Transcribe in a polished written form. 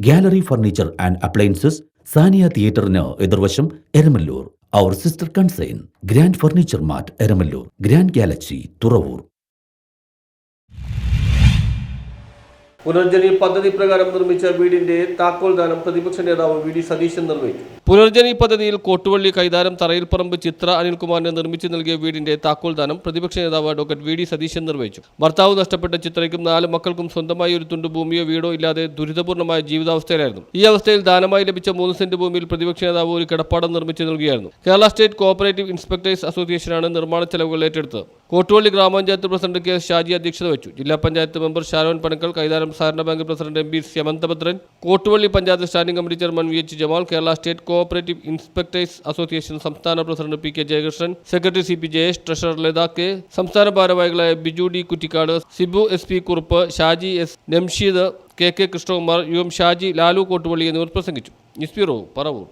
Gallery furniture and appliances, Saniya തിയേറ്ററിന് എതിർവശം, Eramalloor. Our sister concern grand furniture mart, Eramalloor. Grand galaxy, Thuravoor. Punarjani പദ്ധതി പ്രകാരം നിർമ്മിച്ച വീടിന്റെ താക്കോൽ ദാനം പ്രതിപക്ഷ നേതാവ് വി ഡി സതീശൻ നിർവഹിച്ചു. പുനർജനി പദ്ധതിയിൽ കോട്ടുവള്ളി കൈതാരം തറയിൽപ്പറമ്പ് ചിത്ര അനിൽകുമാറിന് നിർമ്മിച്ചു നൽകിയ വീടിന്റെ താക്കോൽ ദാനം പ്രതിപക്ഷ നേതാവ് അഡ്വക്കേറ്റ് വി ഡി സതീശൻ നിർവഹിച്ചു. ഭർത്താവ് നഷ്ടപ്പെട്ട ചിത്രയ്ക്കും 4 മക്കൾക്കും സ്വന്തമായി ഒരു തുണ്ട് ഭൂമിയോ വീടോ ഇല്ലാതെ ദുരിതപൂർണ്ണമായ ജീവിതാവസ്ഥയിലായിരുന്നു. ഈ അവസ്ഥയിൽ ദാനമായി ലഭിച്ച 3 സെന്റ് ഭൂമിയിൽ പ്രതിപക്ഷ നേതാവ് ഒരു കിടപ്പാടം നിർമ്മിച്ചു നൽകുകയായിരുന്നു. കേരള സ്റ്റേറ്റ് കോഓപ്പറേറ്റീവ് ഇൻസ്പെക്ടേഴ്സ് അസോസിയേഷനാണ് നിർമ്മാണ ചെലവുകൾ ഏറ്റെടുത്തത്. കോട്ടുവള്ളി ഗ്രാമപഞ്ചായത്ത് പ്രസിഡന്റ് കെ ഷാജി അധ്യക്ഷത വഹിച്ചു. ജില്ലാ പഞ്ചായത്ത് മെമ്പർ ഷാരോൺ പനക്കൽ, കൈതാരം സഹകരണ bank president M P Syamanthabhadran, Kottuvally panchayat standing committee chairman V H Jamal, Kerala state cooperative inspectors association സംസ്ഥാന president P K Jayakrishnan, secretary C P Jayesh, treasurer Latha K, സംസ്ഥാന ഭാരവാഹികളായ Biju D Kuttikkad, Sibu S P Kurup, Shaji S, Namsheed, K K Krishnakumar, U M Shaji, Lalu Kottuvally എന്നിവർ പ്രസംഗിച്ചു. News bureau, Paravur.